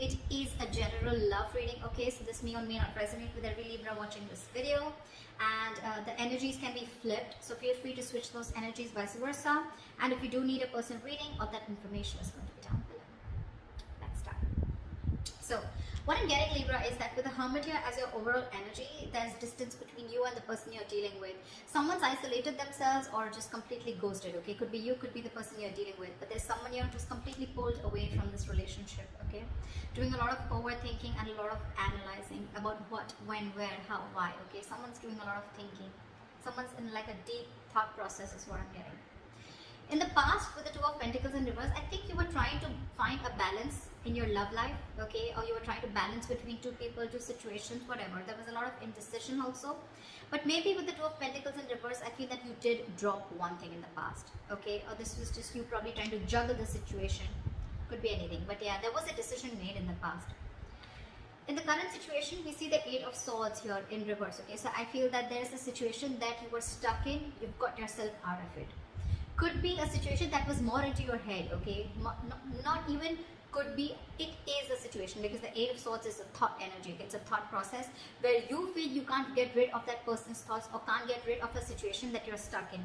It is a general love reading, okay? So this may or may not resonate with every Libra watching this video. And the energies can be flipped. So feel free to switch those energies, vice versa. And if you do need a personal reading, all that information is going to be down below. Let's start. So what I'm getting, Libra, is that with the Hermit here as your overall energy, there's distance between you and the person you're dealing with. Someone's isolated themselves or just completely ghosted, okay? Could be you, could be the person you're dealing with. But there's someone here who's completely pulled away from this relationship, okay? Doing a lot of overthinking and a lot of analyzing about what, when, where, how, why, okay? Someone's doing a lot of thinking. Someone's in like a deep thought process is what I'm getting. In the past, with the Two of Pentacles in reverse, I think you were trying to find a balance in your love life, okay? Or you were trying to balance between two people, two situations, whatever. There was a lot of indecision also. But maybe with the Two of Pentacles in reverse, I feel that you did drop one thing in the past, okay? Or this was just you probably trying to juggle the situation. Could be anything. But yeah, there was a decision made in the past. In the current situation, we see the Eight of Swords here in reverse, okay? So I feel that there's a situation that you were stuck in. You've got yourself out of it. Could be a situation that was more into your head, okay? Not even could be, it is a situation, because the Eight of Swords is a thought energy, okay? It's a thought process where you feel you can't get rid of that person's thoughts or can't get rid of a situation that you're stuck in.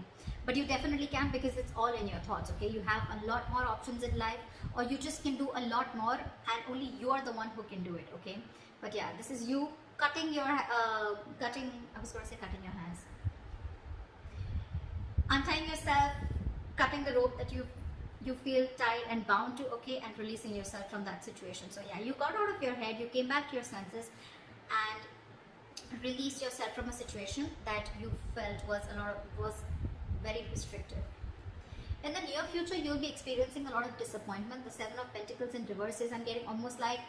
But you definitely can, because it's all in your thoughts, okay? You have a lot more options in life, or you just can do a lot more, and only you are the one who can do it, okay? But yeah, this is you cutting your, I was going to say cutting your hands. Untying yourself, cutting the rope that you feel tied and bound to, okay, and releasing yourself from that situation. So yeah, you got out of your head, you came back to your senses and released yourself from a situation that you felt was very restrictive. In the near future, you'll be experiencing a lot of disappointment. The Seven of Pentacles in reverse is, I'm getting almost like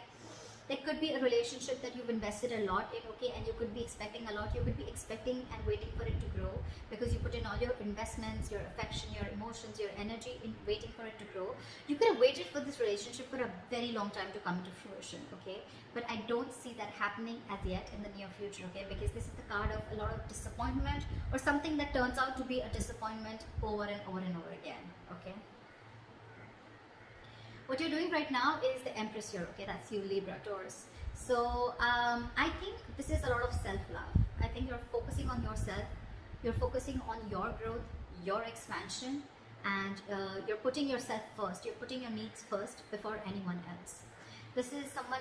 there could be a relationship that you've invested a lot in, okay, and you could be expecting a lot. You could be expecting and waiting for it to grow, because you put in all your investments, your affection, your emotions, your energy in waiting for it to grow. You could have waited for this relationship for a very long time to come to fruition, okay? But I don't see that happening as yet in the near future, okay? Because this is the card of a lot of disappointment, or something that turns out to be a disappointment over and over and over again, okay? What you're doing right now is the Empress here, okay? That's you, Libra, Taurus. So I think this is a lot of self-love. I think you're focusing on yourself. You're focusing on your growth, your expansion, and you're putting yourself first. You're putting your needs first before anyone else. This is someone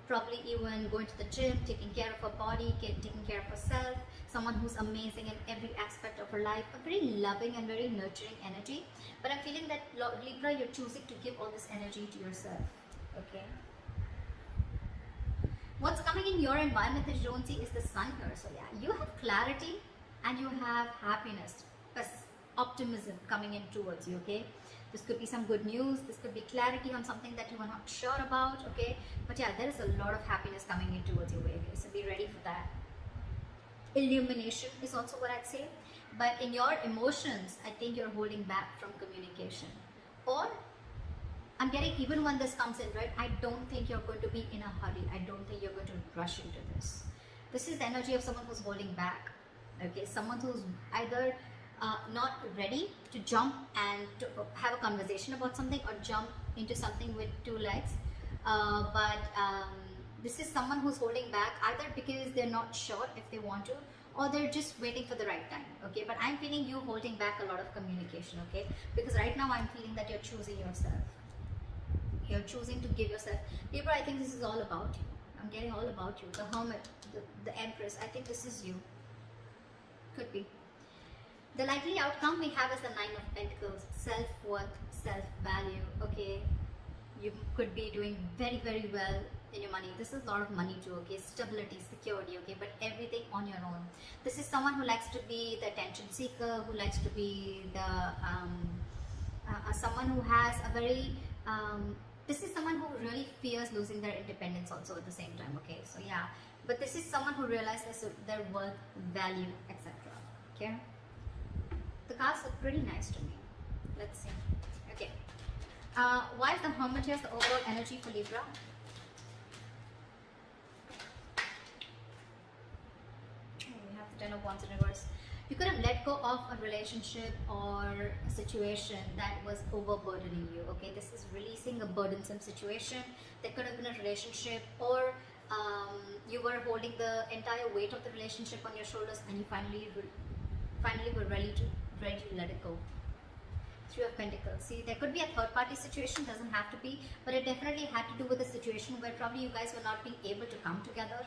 probably even going to the gym, taking care of her body, taking care of herself, someone who's amazing in every aspect of her life, a very loving and very nurturing energy. But I'm feeling that, Libra, you're choosing to give all this energy to yourself, okay? What's coming in your environment that you don't see is the Sun here. So yeah, you have clarity and you have happiness, optimism coming in towards you, okay? This could be some good news. This could be clarity on something that you are not sure about, okay? But yeah, there is a lot of happiness coming in towards your way, so be ready for that. Illumination is also what I'd say. But in your emotions, I think you're holding back from communication. Or, I'm getting, even when this comes in, right, I don't think you're going to be in a hurry. I don't think you're going to rush into this. This is the energy of someone who's holding back, okay? Someone who's either not ready to jump and to have a conversation about something, or jump into something with two legs. This is someone who's holding back, either because they're not sure if they want to, or they're just waiting for the right time, okay? But I'm feeling you holding back a lot of communication, okay? Because right now I'm feeling that you're choosing yourself. You're choosing to give yourself. Libra, I think this is all about you. I'm getting all about you. The Hermit, the Empress, I think this is you. Could be. The likely outcome we have is the Nine of Pentacles, self-worth, self-value, okay? You could be doing very, very well in your money. This is a lot of money too, okay? Stability, security, okay? But everything on your own. This is someone who likes to be the attention seeker, who likes to be the, someone who has a very, this is someone who really fears losing their independence also at the same time, okay? So yeah, but this is someone who realizes their worth, value, etc., okay? The cards look pretty nice to me. Let's see. Okay. Why is the Hermit here the overall energy for Libra? Oh, we have the Ten of Wands in reverse. You could have let go of a relationship or a situation that was overburdening you. Okay, this is releasing a burdensome situation. There could have been a relationship, or you were holding the entire weight of the relationship on your shoulders, and you finally were ready to let it go. Three of Pentacles. See, there could be a third party situation, doesn't have to be, but it definitely had to do with a situation where probably you guys were not being able to come together.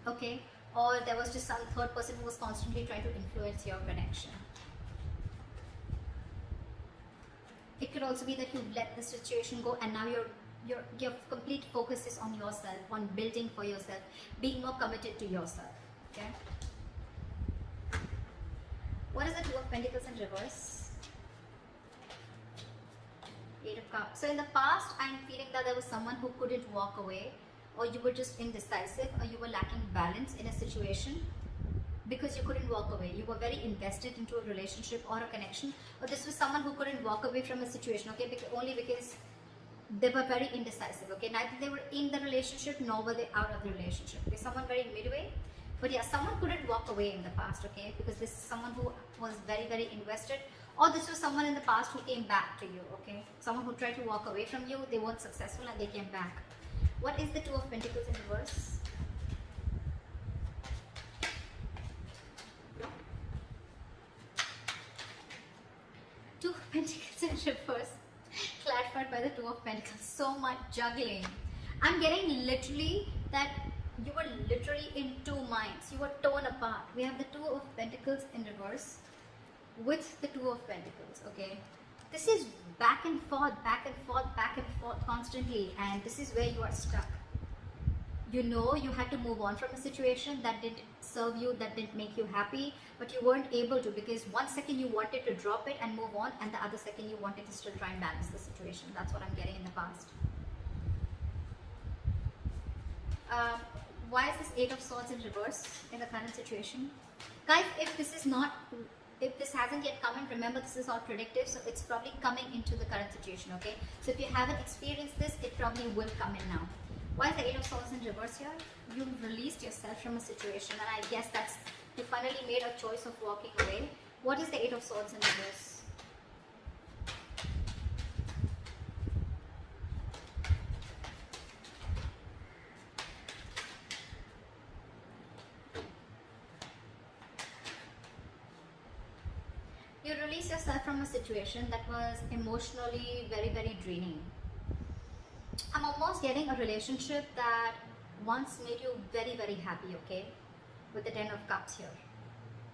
Okay, or there was just some third person who was constantly trying to influence your connection. It could also be that you let the situation go, and now your complete focus is on yourself, on building for yourself, being more committed to yourself. Okay. What is the Two of Pentacles in reverse? Eight of Cups. So in the past, I'm feeling that there was someone who couldn't walk away, or you were just indecisive, or you were lacking balance in a situation because you couldn't walk away. You were very invested into a relationship or a connection, or this was someone who couldn't walk away from a situation, okay, only because they were very indecisive, okay. Neither they were in the relationship nor were they out of the relationship. Okay, someone very midway. But yeah, someone couldn't walk away in the past, okay, because this is someone who was very, very invested, or this was someone in the past who came back to you, okay. Someone who tried to walk away from you, they weren't successful and they came back. What is the Two of Pentacles in reverse? Two of Pentacles in reverse. Clarified by the Two of Pentacles. So much juggling. I'm getting literally that you were literally in two minds. You were torn apart. We have the Two of Pentacles in reverse with the Two of Pentacles, okay. This is back and forth, back and forth, back and forth constantly, and this is where you are stuck. You know you had to move on from a situation that didn't serve you, that didn't make you happy, but you weren't able to, because one second you wanted to drop it and move on, and the other second you wanted to still try and balance the situation. That's what I'm getting in the past. Why is this Eight of Swords in reverse in the current situation? Guys, if this hasn't yet come in, remember this is all predictive, so it's probably coming into the current situation, okay? So if you haven't experienced this, it probably will come in now. Why is the Eight of Swords in reverse here? You released yourself from a situation, and I guess that's, you finally made a choice of walking away. What is the Eight of Swords in reverse? You release yourself from a situation that was emotionally very, very draining. I'm almost getting a relationship that once made you very, very happy, okay? With the Ten of Cups here.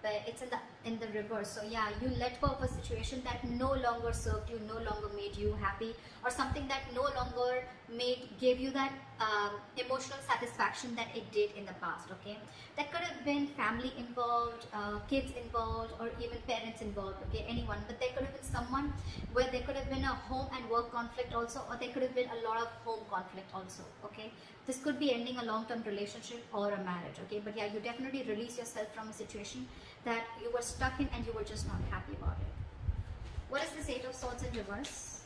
But it's in the reverse. So yeah, you let go of a situation that no longer served you, no longer made you happy, or something that no longer gave you that emotional satisfaction that it did in the past, okay? That could have been family involved, kids involved, or even parents involved, okay, anyone. But there could have been someone where there could have been a home and work conflict also, or there could have been a lot of home conflict also, okay? This could be ending a long-term relationship or a marriage, okay? But yeah, you definitely release yourself from a situation that you were stuck in and you were just not happy about it. What is this Eight of Swords in reverse?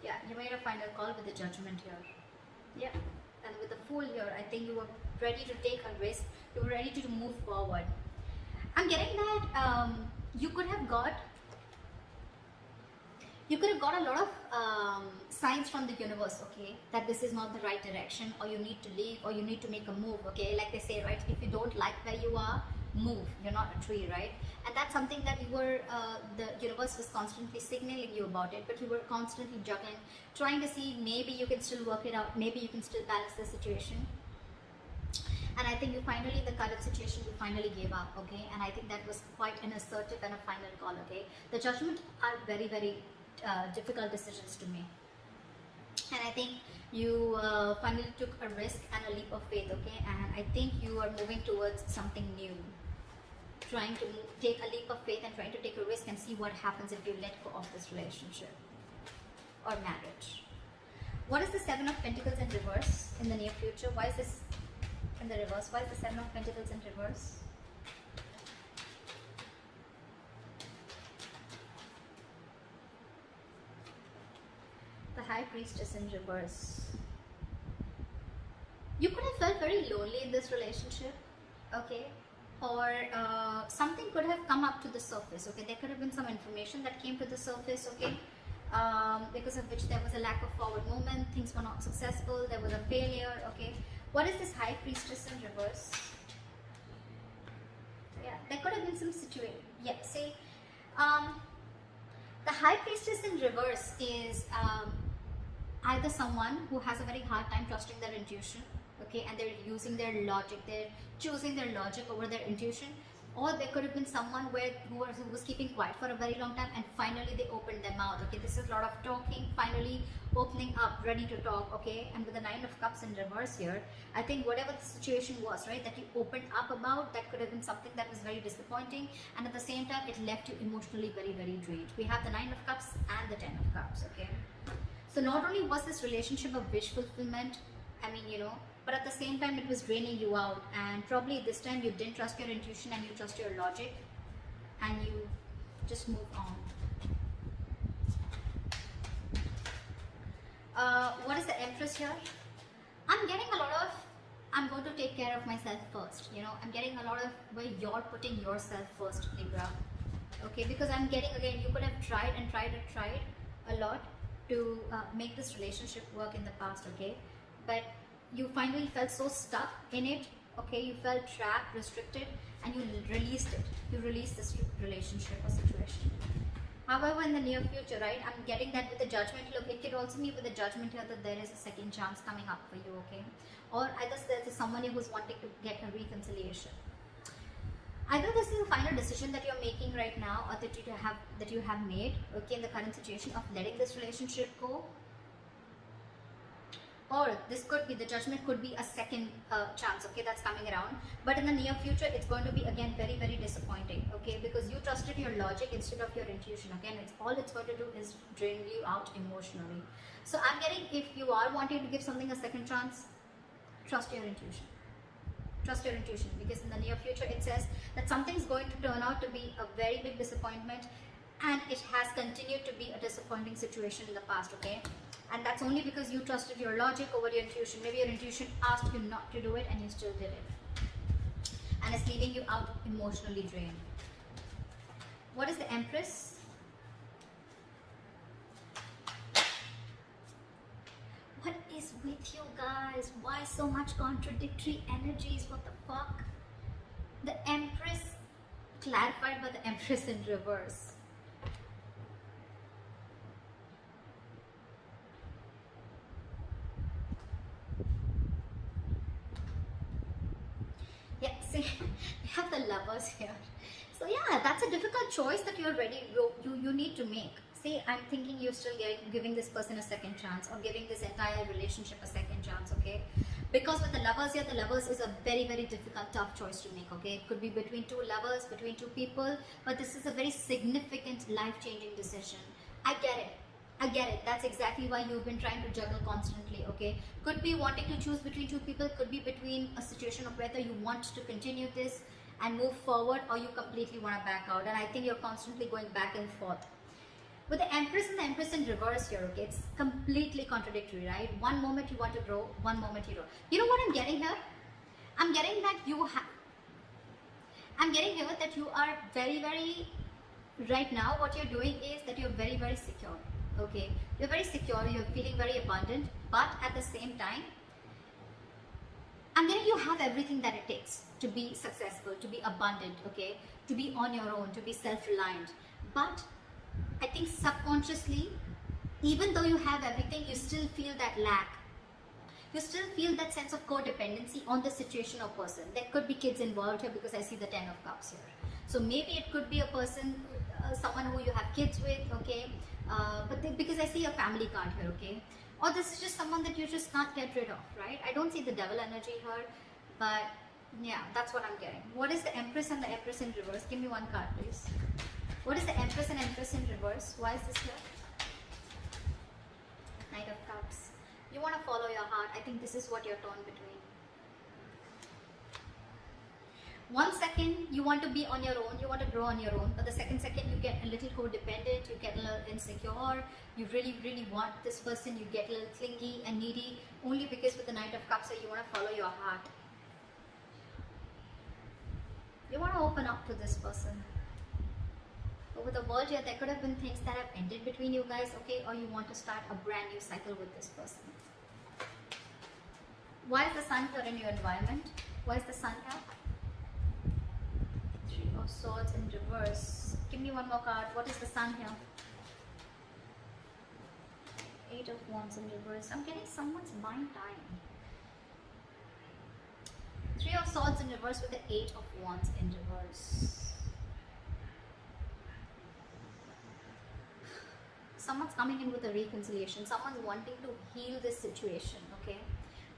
Yeah, you made a final call with the Judgment here. Yeah, and with the Fool here, I think you were ready to take a risk. You were ready to move forward. I'm getting that you could have got a lot of signs from the universe, okay, that this is not the right direction, or you need to leave, or you need to make a move, okay, like they say, right, if you don't like where you are, move. You're not a tree, right? And that's something that you were, the universe was constantly signaling you about it, but you were constantly juggling, trying to see maybe you can still work it out, maybe you can still balance the situation. And I think you finally, the current situation, you finally gave up, okay? And I think that was quite an assertive and a final call, okay? The Judgment are very, very difficult decisions to make. And I think you finally took a risk and a leap of faith, okay? And I think you are moving towards something new. Trying to take a leap of faith and trying to take a risk and see what happens if you let go of this relationship or marriage. What is the Seven of Pentacles in reverse in the near future? Why is this in the reverse? Why is the Seven of Pentacles in reverse? The High Priestess in reverse. You could have felt very lonely in this relationship, okay? or something could have come up to the surface. Okay, there could have been some information that came to the surface. Okay, because of which there was a lack of forward movement, things were not successful, there was a failure. Okay, what is this High Priestess in reverse? Yeah, there could have been some situation. Yeah, see, the High Priestess in reverse is either someone who has a very hard time trusting their intuition, okay, and they're using their logic, they're choosing their logic over their intuition, or there could have been someone who was keeping quiet for a very long time and finally they opened their mouth. Okay, this is a lot of talking, finally opening up, ready to talk. Okay, and with the Nine of Cups in reverse here, I think whatever the situation was, right, that you opened up about, that could have been something that was very disappointing, and at the same time it left you emotionally very, very drained. We have the Nine of Cups and the Ten of Cups. Okay, so not only was this relationship a wish fulfillment, I mean, you know, but at the same time it was draining you out, and probably this time you didn't trust your intuition and you trust your logic and you just moved on. What is the Empress here? I'm getting a lot of, I'm going to take care of myself first, you know, I'm getting a lot of where you're putting yourself first, Libra. Okay, because I'm getting, again, you could have tried and tried and tried a lot to make this relationship work in the past. Okay, but you finally felt so stuck in it. Okay, you felt trapped, restricted, and you released it. You released this relationship or situation. However, in the near future, right, I'm getting that with the Judgment. Look, it could also be with the Judgment here that there is a second chance coming up for you. Okay, or either there's someone who's wanting to get a reconciliation. Either this is a final decision that you're making right now, or that you have made, okay, in the current situation of letting this relationship go. Or this could be, the Judgment could be a second chance, okay, that's coming around. But in the near future, it's going to be, again, very, very disappointing, okay, because you trusted your logic instead of your intuition. Again, all it's going to do is drain you out emotionally. So I'm getting, if you are wanting to give something a second chance, trust your intuition. Trust your intuition, because in the near future, it says that something's going to turn out to be a very big disappointment, and it has continued to be a disappointing situation in the past, okay? And that's only because you trusted your logic over your intuition. Maybe your intuition asked you not to do it and you still did it. And it's leaving you out emotionally drained. What is the Empress? What is with you guys? Why so much contradictory energies? What the fuck? The Empress, clarified by the Empress in reverse. Yeah, see, we have the Lovers here. So yeah, that's a difficult choice that you're ready, you need to make. See, I'm thinking you're still giving this person a second chance, or giving this entire relationship a second chance, okay? Because with the Lovers here, the Lovers is a very, very difficult, tough choice to make, okay? It could be between two lovers, between two people, but this is a very significant, life-changing decision. I get it. I get it. That's exactly why you've been trying to juggle constantly, okay? Could be wanting to choose between two people, could be between a situation of whether you want to continue this and move forward, or you completely want to back out. And I think you're constantly going back and forth. With the Empress and the Empress in reverse here, okay, it's completely contradictory, right? One moment you want to grow, one moment you don't. You know what I'm getting here? I'm getting that I'm getting here that you are very, very, right now what you're doing is that you're very, very secure, okay? You're very secure, you're feeling very abundant, but at the same time, I'm getting you have everything that it takes to be successful, to be abundant, okay? To be on your own, to be self-reliant. But I think subconsciously, even though you have everything, you still feel that lack. You still feel that sense of codependency on the situation or person. There could be kids involved here because I see the Ten of Cups here. So maybe it could be a person, someone who you have kids with, okay? Because I see a family card here, okay? Or this is just someone that you just can't get rid of, right? I don't see the Devil energy here, but yeah, that's what I'm getting. What is the Empress and the Empress in reverse? Give me one card, please. What is the Empress and Empress in reverse? Why is this here? Knight of Cups. You want to follow your heart. I think this is what you're torn between. 1 second, you want to be on your own, you want to grow on your own, but the second you get a little codependent, you get a little insecure, you really, really want this person, you get a little clingy and needy, only because with the Knight of Cups, you want to follow your heart. You want to open up to this person. But with the world here, there could have been things that have ended between you guys, okay? Or you want to start a brand new cycle with this person. Why is the sun here in your environment? Why is the sun here? Three of Swords in reverse. Give me one more card. What is the sun here? Eight of Wands in reverse. I'm getting someone's buying time. Three of Swords in reverse with the Eight of Wands in reverse. Someone's coming in with a reconciliation. Someone's wanting to heal this situation, okay?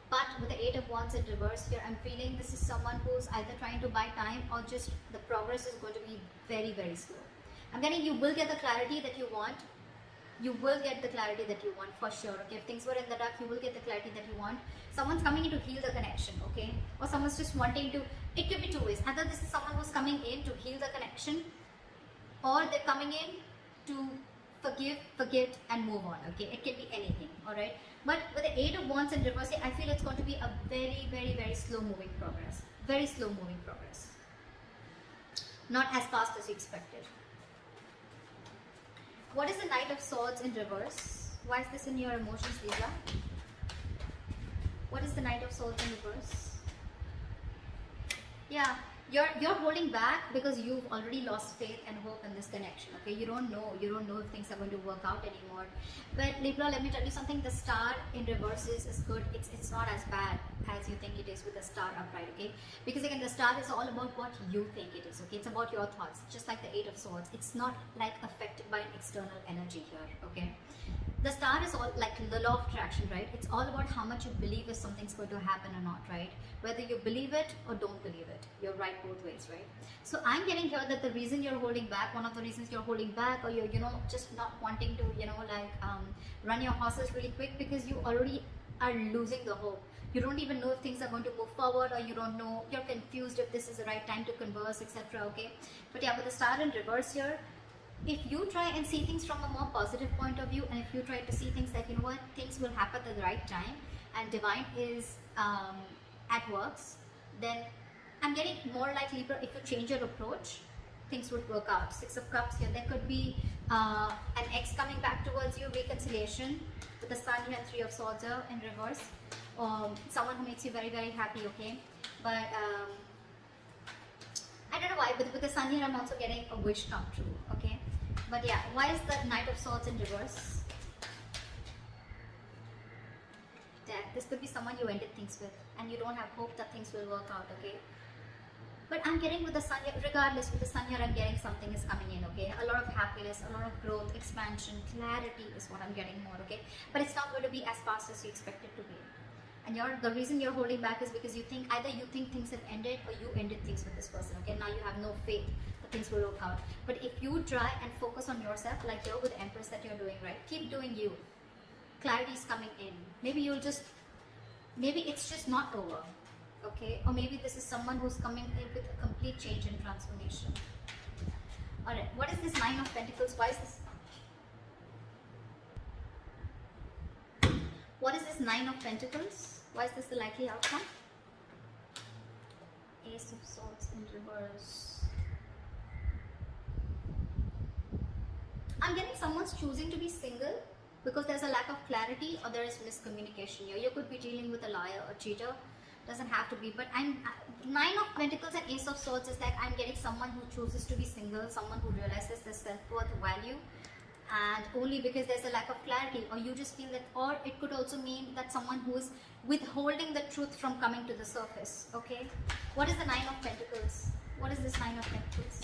But with the Eight of Wands in reverse here, I'm feeling this is someone who's either trying to buy time or just the progress is going to be very, very slow. I'm getting you will get the clarity that you want. You will get the clarity that you want for sure, okay? If things were in the dark, you will get the clarity that you want. Someone's coming in to heal the connection, okay? Or someone's just wanting to, it could be two ways. Either this is someone who's coming in to heal the connection, or they're coming in to forgive, forget, and move on, okay? It can be anything, alright? But with the Eight of Wands in reverse, I feel it's going to be a very, very, very slow moving progress. Very slow moving progress. Not as fast as you expected. What is the Knight of Swords in reverse? Why is this in your emotions, Libra? What is the Knight of Swords in reverse? Yeah, you're holding back because you've already lost faith and hope in this connection, okay? You don't know if things are going to work out anymore. But Libra, let me tell you something. The star in reverse is good. It's not as bad as you think it is with the star upright, okay? Because again, the star is all about what you think it is, okay? It's about your thoughts, just like the Eight of Swords. It's not like affected by an external energy here, okay? The star is all like the law of attraction, right? It's all about how much you believe if something's going to happen or not, right? Whether you believe it or don't believe it, you're right both ways, right? So I'm getting here that the reason you're holding back, one of the reasons you're holding back, or you're, just not wanting to, run your horses really quick, because you already are losing the hope. You don't even know if things are going to move forward, or you don't know, you're confused if this is the right time to converse, etc. Okay, but yeah, with the star in reverse here, if you try and see things from a more positive point of view, and if you try to see things like, things will happen at the right time and divine is at works, then I'm getting more like Libra, if you change your approach, things would work out. Six of Cups here, there could be an ex coming back towards you, reconciliation with the Sun here and Three of Swords here in reverse. Someone who makes you very, very happy, okay? But I don't know why, but with the Sun here, I'm also getting a wish come true, okay? But yeah, why is the Knight of Swords in reverse? This could be someone you ended things with, and you don't have hope that things will work out, okay? But I'm getting with the Sun here, regardless, with the Sun here, I'm getting something is coming in, okay? A lot of happiness, a lot of growth, expansion, clarity is what I'm getting more, okay? But it's not going to be as fast as you expect it to be. And the reason you're holding back is because either you think things have ended, or you ended things with this person, okay? Now you have no faith that things will work out. But if you try and focus on yourself, like you're with Empress that you're doing, right? Keep doing you. Clarity is coming in. Maybe it's just not over, okay? Or maybe this is someone who's coming in with a complete change and transformation. Alright, what is this Nine of Pentacles? Why is this? What is this Nine of Pentacles? Why is this the likely outcome? Ace of Swords in reverse. I'm getting someone's choosing to be single because there's a lack of clarity, or there is miscommunication here. You could be dealing with a liar or cheater. Doesn't have to be, but Nine of Pentacles and Ace of Swords is like I'm getting someone who chooses to be single, someone who realizes their self-worth, value, and only because there's a lack of clarity, or you just feel that, or it could also mean that someone who is withholding the truth from coming to the surface, okay? What is the Nine of Pentacles? What is this Nine of Pentacles?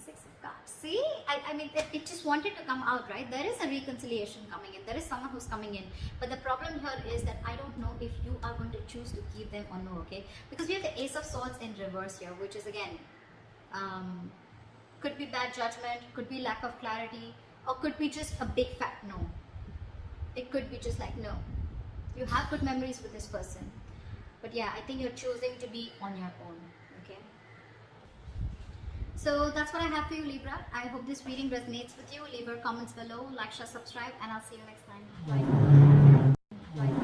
Six of Cups. See, I mean, it just wanted to come out, right? There is a reconciliation coming in. There is someone who's coming in. But the problem here is that I don't know if you are going to choose to keep them or no, okay? Because we have the Ace of Swords in reverse here, which is again, could be bad judgment, could be lack of clarity, or could be just a big fat no. It could be just like no. You have good memories with this person. But yeah, I think you're choosing to be on your own, okay? So that's what I have for you, Libra. I hope this reading resonates with you. Leave your comments below, like, share, subscribe, and I'll see you next time. Bye. Bye.